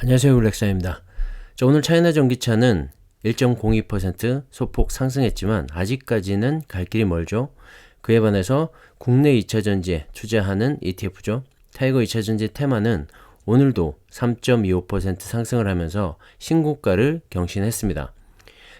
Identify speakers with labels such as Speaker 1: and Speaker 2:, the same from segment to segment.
Speaker 1: 안녕하세요, 렉사입니다. 자, 오늘 차이나 전기차는 1.02% 소폭 상승했지만 아직까지는 갈 길이 멀죠. 그에 반해서 국내 2차전지에 투자하는 ETF죠. 타이거 2차전지 테마는 오늘도 3.25% 상승을 하면서 신고가를 경신했습니다.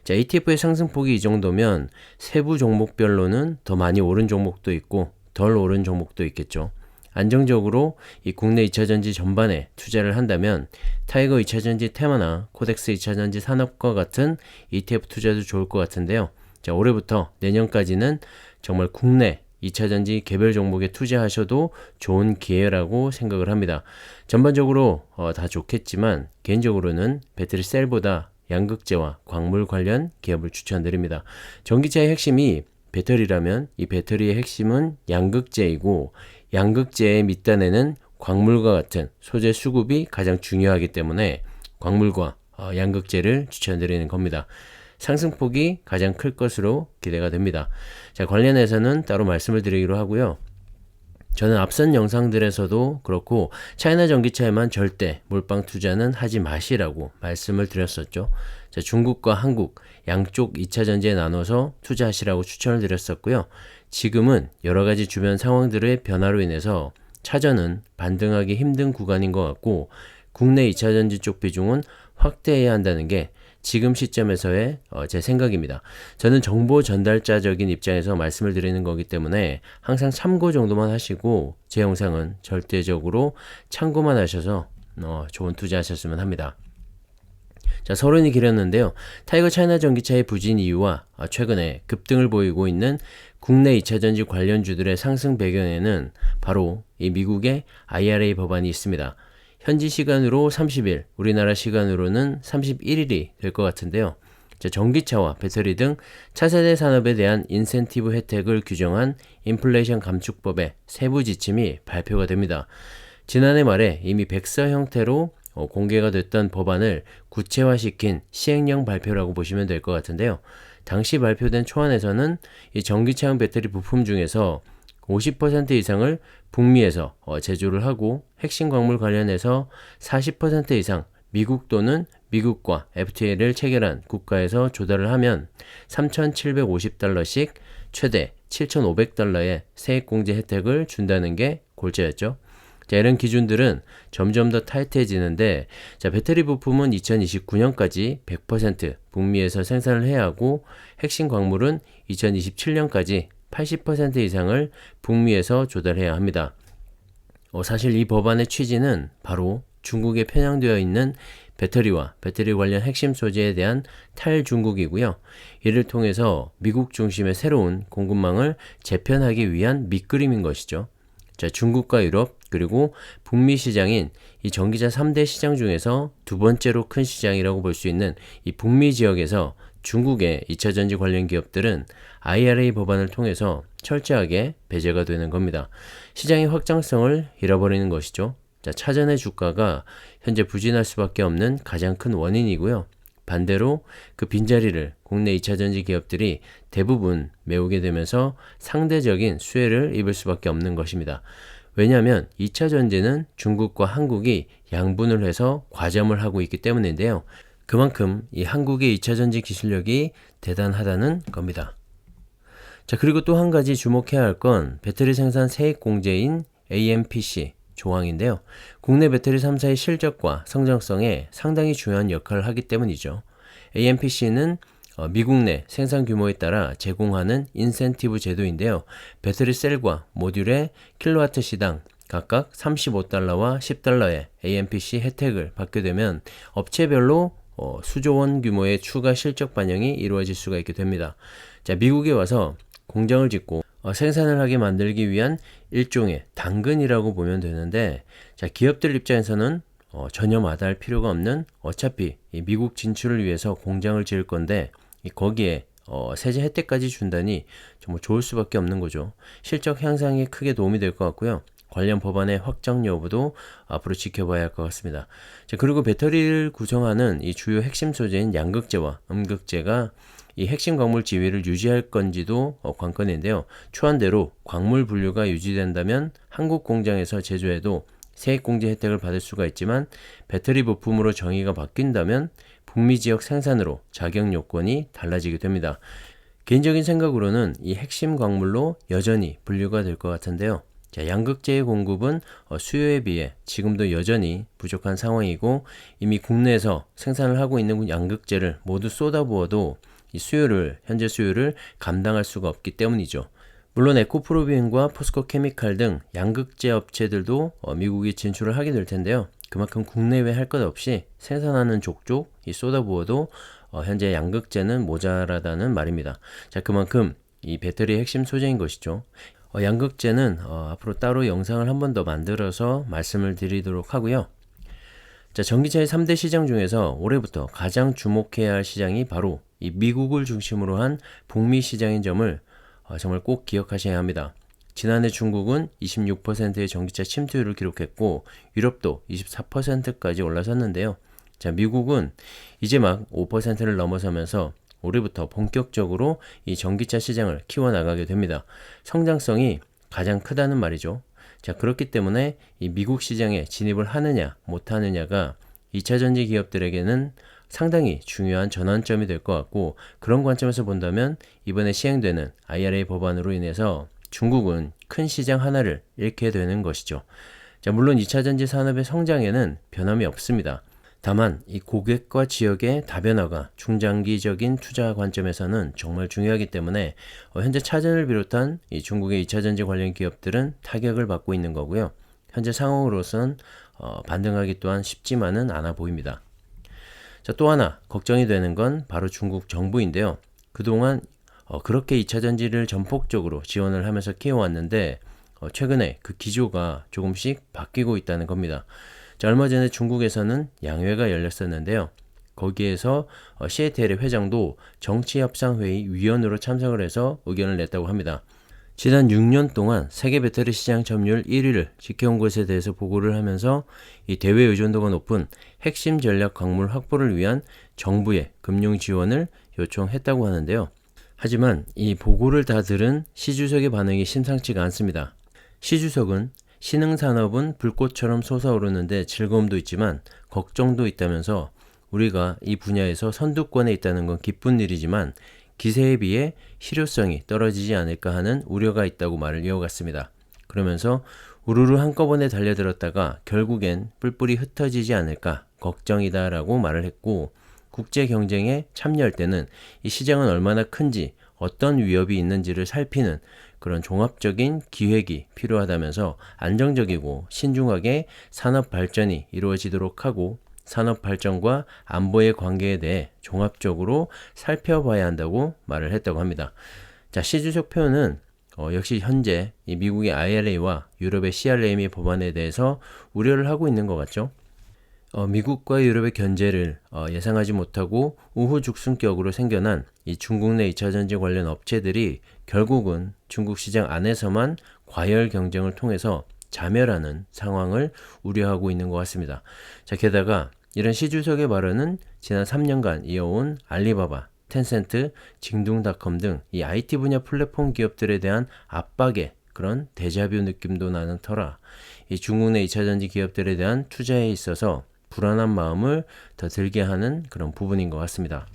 Speaker 1: 자, ETF의 상승폭이 이 정도면 세부 종목별로는 더 많이 오른 종목도 있고 덜 오른 종목도 있겠죠. 안정적으로 이 국내 2차전지 전반에 투자를 한다면 타이거 2차전지 테마나 코덱스 2차전지 산업과 같은 ETF 투자도 좋을 것 같은데요. 자, 올해부터 내년까지는 정말 국내 2차전지 개별 종목에 투자하셔도 좋은 기회라고 생각을 합니다. 전반적으로 다 좋겠지만 개인적으로는 배터리 셀보다 양극재와 광물 관련 기업을 추천드립니다. 전기차의 핵심이 배터리라면 이 배터리의 핵심은 양극재이고 양극재의 밑단에는 광물과 같은 소재 수급이 가장 중요하기 때문에 광물과 양극재를 추천드리는 겁니다. 상승폭이 가장 클 것으로 기대가 됩니다. 자, 관련해서는 따로 말씀을 드리기로 하고요. 저는 앞선 영상들에서도 그렇고 차이나 전기차에만 절대 몰빵 투자는 하지 마시라고 말씀을 드렸었죠. 자, 중국과 한국 양쪽 2차 전지에 나눠서 투자하시라고 추천을 드렸었고요. 지금은 여러가지 주변 상황들의 변화로 인해서 차전은 반등하기 힘든 구간인 것 같고 국내 2차 전지 쪽 비중은 확대해야 한다는 게 지금 시점에서의 제 생각입니다. 저는 정보 전달자적인 입장에서 말씀을 드리는 거기 때문에 항상 참고 정도만 하시고 제 영상은 절대적으로 참고만 하셔서 좋은 투자하셨으면 합니다. 자, 서론이 길었는데요. 타이거 차이나 전기차의 부진 이유와 최근에 급등을 보이고 있는 국내 2차전지 관련주들의 상승 배경에는 바로 이 미국의 IRA 법안이 있습니다. 현지 시간으로 30일, 우리나라 시간으로는 31일이 될 것 같은데요. 자, 전기차와 배터리 등 차세대 산업에 대한 인센티브 혜택을 규정한 인플레이션 감축법의 세부 지침이 발표가 됩니다. 지난해 말에 이미 백서 형태로 공개가 됐던 법안을 구체화시킨 시행령 발표라고 보시면 될 것 같은데요. 당시 발표된 초안에서는 이 전기차용 배터리 부품 중에서 50% 이상을 북미에서 제조를 하고 핵심 광물 관련해서 40% 이상 미국 또는 미국과 FTA를 체결한 국가에서 조달을 하면 3,750달러씩 최대 7,500달러의 세액공제 혜택을 준다는 게 골자였죠. 자, 이런 기준들은 점점 더 타이트해지는데, 자, 배터리 부품은 2029년까지 100% 북미에서 생산을 해야 하고 핵심 광물은 2027년까지 80% 이상을 북미에서 조달해야 합니다. 사실 이 법안의 취지는 바로 중국에 편향되어 있는 배터리와 배터리 관련 핵심 소재에 대한 탈중국이고요. 이를 통해서 미국 중심의 새로운 공급망을 재편하기 위한 밑그림인 것이죠. 자, 중국과 유럽 그리고 북미 시장인 이 전기차 3대 시장 중에서 두 번째로 큰 시장이라고 볼 수 있는 이 북미 지역에서 중국의 2차전지 관련 기업들은 IRA 법안을 통해서 철저하게 배제가 되는 겁니다. 시장의 확장성을 잃어버리는 것이죠. 자, 차전의 주가가 현재 부진할 수밖에 없는 가장 큰 원인이고요. 반대로 그 빈자리를 국내 2차전지 기업들이 대부분 메우게 되면서 상대적인 수혜를 입을 수밖에 없는 것입니다. 왜냐하면 2차전지는 중국과 한국이 양분을 해서 과점을 하고 있기 때문인데요. 그만큼 이 한국의 2차전지 기술력이 대단하다는 겁니다. 자, 그리고 또 한 가지 주목해야 할 건 배터리 생산 세액 공제인 AMPC 조항인데요. 국내 배터리 3사의 실적과 성장성에 상당히 중요한 역할을 하기 때문이죠. AMPC는 미국 내 생산 규모에 따라 제공하는 인센티브 제도인데요. 배터리 셀과 모듈의 킬로와트 시당 각각 35달러와 10달러의 AMPC 혜택을 받게 되면 업체별로 수조 원 규모의 추가 실적 반영이 이루어질 수가 있게 됩니다. 자, 미국에 와서 공장을 짓고 생산을 하게 만들기 위한 일종의 당근이라고 보면 되는데, 자, 기업들 입장에서는 전혀 마다할 필요가 없는, 어차피 이 미국 진출을 위해서 공장을 지을 건데 거기에 세제 혜택까지 준다니 정말 좋을 수밖에 없는 거죠. 실적 향상에 크게 도움이 될 것 같고요. 관련 법안의 확정 여부도 앞으로 지켜봐야 할 것 같습니다. 자, 그리고 배터리를 구성하는 이 주요 핵심 소재인 양극재와 음극재가 이 핵심 광물 지위를 유지할 건지도 관건인데요. 초안대로 광물 분류가 유지된다면 한국 공장에서 제조해도 세액공제 혜택을 받을 수가 있지만 배터리 부품으로 정의가 바뀐다면 북미 지역 생산으로 자격 요건이 달라지게 됩니다. 개인적인 생각으로는 이 핵심 광물로 여전히 분류가 될 것 같은데요. 자, 양극재의 공급은 수요에 비해 지금도 여전히 부족한 상황이고 이미 국내에서 생산을 하고 있는 양극재를 모두 쏟아부어도 이 현재 수요를 감당할 수가 없기 때문이죠. 물론 에코프로비움과 포스코 케미칼 등 양극재 업체들도 미국에 진출을 하게 될 텐데요. 그만큼 국내외 할 것 없이 생산하는 족족 이 쏟아부어도 현재 양극재는 모자라다는 말입니다. 자, 그만큼 이 배터리의 핵심 소재인 것이죠. 양극재는 앞으로 따로 영상을 한 번 더 만들어서 말씀을 드리도록 하고요. 자, 전기차의 3대 시장 중에서 올해부터 가장 주목해야 할 시장이 바로 이 미국을 중심으로 한 북미 시장인 점을 정말 꼭 기억하셔야 합니다. 지난해 중국은 26%의 전기차 침투율을 기록했고 유럽도 24%까지 올라섰는데요. 자, 미국은 이제 막 5%를 넘어서면서 올해부터 본격적으로 이 전기차 시장을 키워나가게 됩니다. 성장성이 가장 크다는 말이죠. 자, 그렇기 때문에 이 미국 시장에 진입을 하느냐 못하느냐가 2차전지 기업들에게는 상당히 중요한 전환점이 될 것 같고, 그런 관점에서 본다면 이번에 시행되는 IRA 법안으로 인해서 중국은 큰 시장 하나를 잃게 되는 것이죠. 자, 물론 2차전지 산업의 성장에는 변함이 없습니다. 다만 이 고객과 지역의 다변화가 중장기적인 투자 관점에서는 정말 중요하기 때문에 현재 차전을 비롯한 이 중국의 2차전지 관련 기업들은 타격을 받고 있는 거고요. 현재 상황으로선 반등하기 또한 쉽지만은 않아 보입니다. 자, 또 하나 걱정이 되는 건 바로 중국 정부인데요. 그동안 그렇게 2차전지를 전폭적으로 지원을 하면서 키워왔는데 최근에 그 기조가 조금씩 바뀌고 있다는 겁니다. 자, 얼마 전에 중국에서는 양회가 열렸었는데요. 거기에서 시에텔의 회장도 정치협상회의 위원으로 참석을 해서 의견을 냈다고 합니다. 지난 6년 동안 세계 배터리 시장 점유율 1위를 지켜온 것에 대해서 보고를 하면서 이 대외 의존도가 높은 핵심 전략 광물 확보를 위한 정부의 금융 지원을 요청했다고 하는데요. 하지만 이 보고를 다 들은 시 주석의 반응이 심상치가 않습니다. 시 주석은 신흥산업은 불꽃처럼 솟아오르는데 즐거움도 있지만 걱정도 있다면서 우리가 이 분야에서 선두권에 있다는 건 기쁜 일이지만 기세에 비해 실효성이 떨어지지 않을까 하는 우려가 있다고 말을 이어갔습니다. 그러면서 우르르 한꺼번에 달려들었다가 결국엔 뿔뿔이 흩어지지 않을까 걱정이다라고 말을 했고, 국제 경쟁에 참여할 때는 이 시장은 얼마나 큰지 어떤 위협이 있는지를 살피는 그런 종합적인 기획이 필요하다면서 안정적이고 신중하게 산업 발전이 이루어지도록 하고 산업 발전과 안보의 관계에 대해 종합적으로 살펴봐야 한다고 말을 했다고 합니다. 자, 시 주석 표현은 역시 현재 이 미국의 IRA와 유럽의 CRMA 법안에 대해서 우려를 하고 있는 것 같죠. 미국과 유럽의 견제를 예상하지 못하고 우후죽순격으로 생겨난 이 중국 내 2차전지 관련 업체들이 결국은 중국 시장 안에서만 과열 경쟁을 통해서 자멸하는 상황을 우려하고 있는 것 같습니다. 자, 게다가 이런 시 주석의 발언은 지난 3년간 이어온 알리바바, 텐센트, 징둥닷컴 등 이 IT 분야 플랫폼 기업들에 대한 압박의 그런 데자뷰 느낌도 나는 터라 이 중국 내 2차전지 기업들에 대한 투자에 있어서 불안한 마음을 더 들게 하는 그런 부분인 것 같습니다.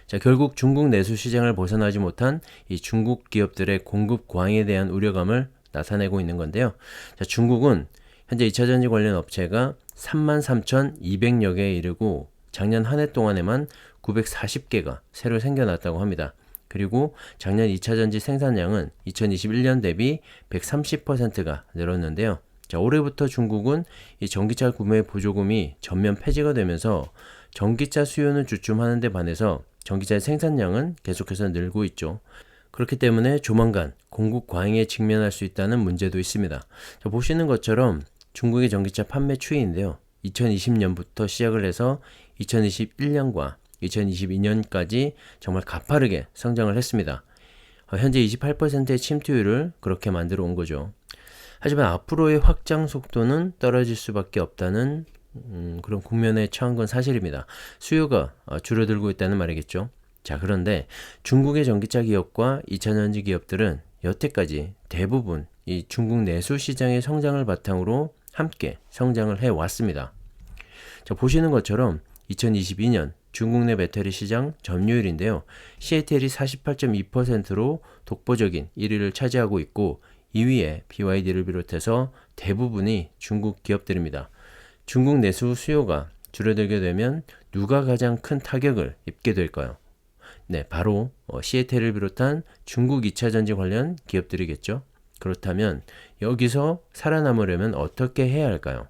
Speaker 1: 자, 결국 중국 내수 시장을 벗어나지 못한 이 중국 기업들의 공급 과잉에 대한 우려감을 나타내고 있는 건데요. 자, 중국은 현재 2차전지 관련 업체가 33,200여 개에 이르고 작년 한 해 동안에만 940개가 새로 생겨났다고 합니다. 그리고 작년 2차전지 생산량은 2021년 대비 130%가 늘었는데요. 자, 올해부터 중국은 이 전기차 구매 보조금이 전면 폐지가 되면서 전기차 수요는 주춤하는 데 반해서 전기차의 생산량은 계속해서 늘고 있죠. 그렇기 때문에 조만간 공급 과잉에 직면할 수 있다는 문제도 있습니다. 자, 보시는 것처럼 중국의 전기차 판매 추이인데요. 2020년부터 시작을 해서 2021년과 2022년까지 정말 가파르게 성장을 했습니다. 현재 28%의 침투율을 그렇게 만들어 온 거죠. 하지만 앞으로의 확장 속도는 떨어질 수밖에 없다는 그런 국면에 처한 건 사실입니다. 수요가 줄어들고 있다는 말이겠죠. 자, 그런데 중국의 전기차 기업과 2차전지 기업들은 여태까지 대부분 이 중국 내수 시장의 성장을 바탕으로 함께 성장을 해왔습니다. 자, 보시는 것처럼 2022년 중국 내 배터리 시장 점유율인데요. CATL이 48.2%로 독보적인 1위를 차지하고 있고 2위에 BYD를 비롯해서 대부분이 중국 기업들입니다. 중국 내수 수요가 줄어들게 되면 누가 가장 큰 타격을 입게 될까요? 네, 바로 CATL을 비롯한 중국 2차 전지 관련 기업들이겠죠. 그렇다면 여기서 살아남으려면 어떻게 해야 할까요?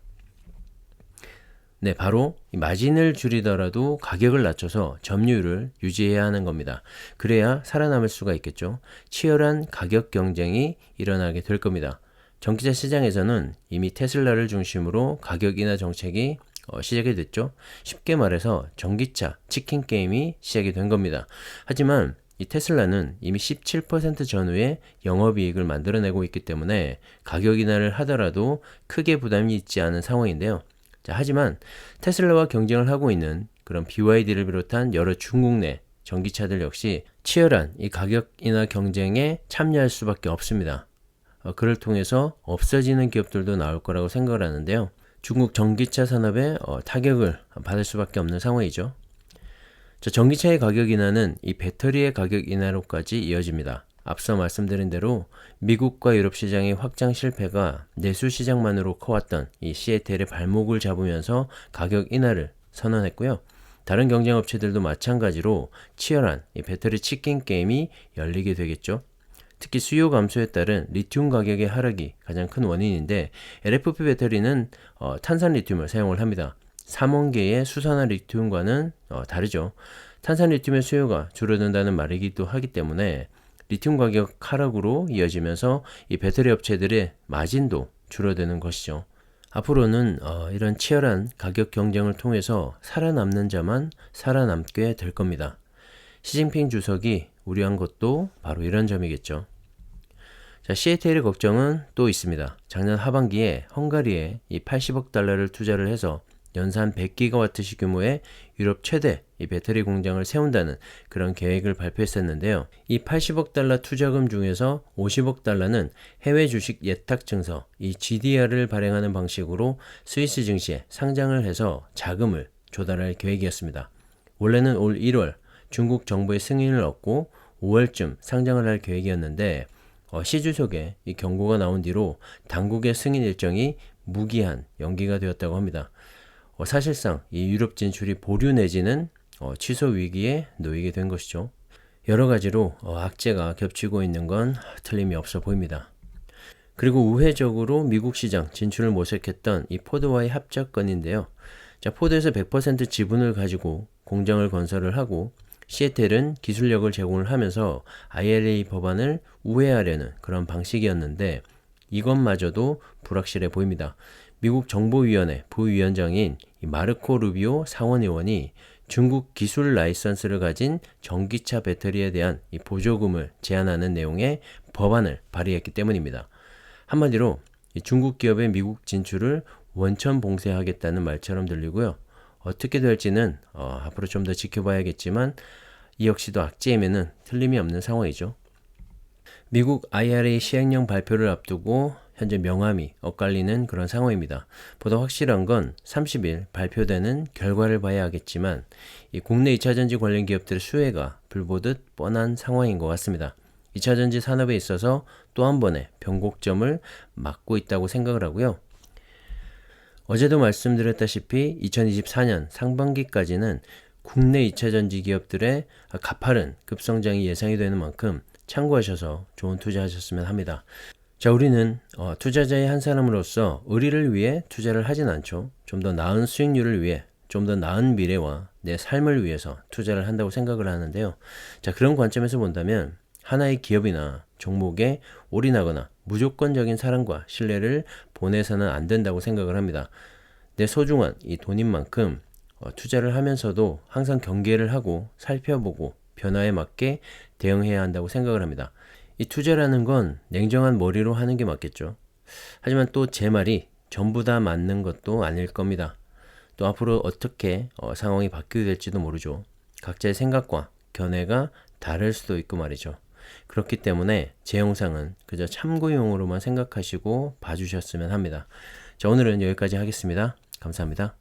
Speaker 1: 네, 바로 마진을 줄이더라도 가격을 낮춰서 점유율을 유지해야 하는 겁니다. 그래야 살아남을 수가 있겠죠. 치열한 가격 경쟁이 일어나게 될 겁니다. 전기차 시장에서는 이미 테슬라를 중심으로 가격 인하 정책이 시작이 됐죠. 쉽게 말해서 전기차 치킨 게임이 시작이 된 겁니다. 하지만 이 테슬라는 이미 17% 전후의 영업이익을 만들어내고 있기 때문에 가격 인하를 하더라도 크게 부담이 있지 않은 상황인데요. 자, 하지만 테슬라와 경쟁을 하고 있는 그런 BYD를 비롯한 여러 중국 내 전기차들 역시 치열한 이 가격 인하 경쟁에 참여할 수밖에 없습니다. 그를 통해서 없어지는 기업들도 나올 거라고 생각을 하는데요. 중국 전기차 산업에 타격을 받을 수밖에 없는 상황이죠. 자, 전기차의 가격 인하는 이 배터리의 가격 인하로까지 이어집니다. 앞서 말씀드린 대로 미국과 유럽 시장의 확장 실패가 내수 시장만으로 커왔던 이 CATL의 발목을 잡으면서 가격 인하를 선언했고요. 다른 경쟁 업체들도 마찬가지로 치열한 이 배터리 치킨 게임이 열리게 되겠죠. 특히 수요 감소에 따른 리튬 가격의 하락이 가장 큰 원인인데 LFP 배터리는 탄산 리튬을 사용을 합니다. 삼원계의 수산화 리튬과는 다르죠. 탄산 리튬의 수요가 줄어든다는 말이기도 하기 때문에 리튬 가격 하락으로 이어지면서 이 배터리 업체들의 마진도 줄어드는 것이죠. 앞으로는 이런 치열한 가격 경쟁을 통해서 살아남는 자만 살아남게 될 겁니다. 시진핑 주석이 우려한 것도 바로 이런 점이겠죠. 자, CATL의 걱정은 또 있습니다. 작년 하반기에 헝가리에 이 80억 달러를 투자를 해서 연산 100기가와트시 규모의 유럽 최대 이 배터리 공장을 세운다는 그런 계획을 발표했었는데요. 이 80억 달러 투자금 중에서 50억 달러는 해외 주식 예탁 증서, 이 GDR을 발행하는 방식으로 스위스 증시에 상장을 해서 자금을 조달할 계획이었습니다. 원래는 올 1월 중국 정부의 승인을 얻고 5월쯤 상장을 할 계획이었는데 시 주석에 이 경고가 나온 뒤로 당국의 승인 일정이 무기한 연기가 되었다고 합니다. 사실상 이 유럽 진출이 보류 내지는 취소 위기에 놓이게 된 것이죠. 여러 가지로 악재가 겹치고 있는 건 틀림이 없어 보입니다. 그리고 우회적으로 미국 시장 진출을 모색했던 이 포드와의 합작 건인데요. 자, 포드에서 100% 지분을 가지고 공장을 건설을 하고 CATL은 기술력을 제공을 하면서 IRA 법안을 우회하려는 그런 방식이었는데 이것마저도 불확실해 보입니다. 미국 정보위원회 부위원장인 마르코 루비오 상원의원이 중국 기술 라이선스를 가진 전기차 배터리에 대한 이 보조금을 제한하는 내용의 법안을 발의했기 때문입니다. 한마디로 중국 기업의 미국 진출을 원천 봉쇄하겠다는 말처럼 들리고요. 어떻게 될지는 앞으로 좀 더 지켜봐야겠지만 이 역시도 악재임에는 틀림이 없는 상황이죠. 미국 IRA 시행령 발표를 앞두고 현재 명암이 엇갈리는 그런 상황입니다. 보다 확실한 건 30일 발표되는 결과를 봐야 하겠지만 이 국내 2차전지 관련 기업들의 수혜가 불보듯 뻔한 상황인 것 같습니다. 2차전지 산업에 있어서 또 한 번의 변곡점을 맞고 있다고 생각을 하고요. 어제도 말씀드렸다시피 2024년 상반기까지는 국내 2차전지 기업들의 가파른 급성장이 예상이 되는 만큼 참고하셔서 좋은 투자하셨으면 합니다. 자, 우리는 투자자의 한 사람으로서 의리를 위해 투자를 하진 않죠. 좀 더 나은 수익률을 위해, 좀 더 나은 미래와 내 삶을 위해서 투자를 한다고 생각을 하는데요. 자, 그런 관점에서 본다면 하나의 기업이나 종목에 올인하거나 무조건적인 사랑과 신뢰를 보내서는 안 된다고 생각을 합니다. 내 소중한 이 돈인 만큼 투자를 하면서도 항상 경계를 하고 살펴보고 변화에 맞게 대응해야 한다고 생각을 합니다. 이 투자라는 건 냉정한 머리로 하는 게 맞겠죠. 하지만 또 제 말이 전부 다 맞는 것도 아닐 겁니다. 또 앞으로 어떻게 상황이 바뀌게 될지도 모르죠. 각자의 생각과 견해가 다를 수도 있고 말이죠. 그렇기 때문에 제 영상은 그저 참고용으로만 생각하시고 봐주셨으면 합니다. 자, 오늘은 여기까지 하겠습니다. 감사합니다.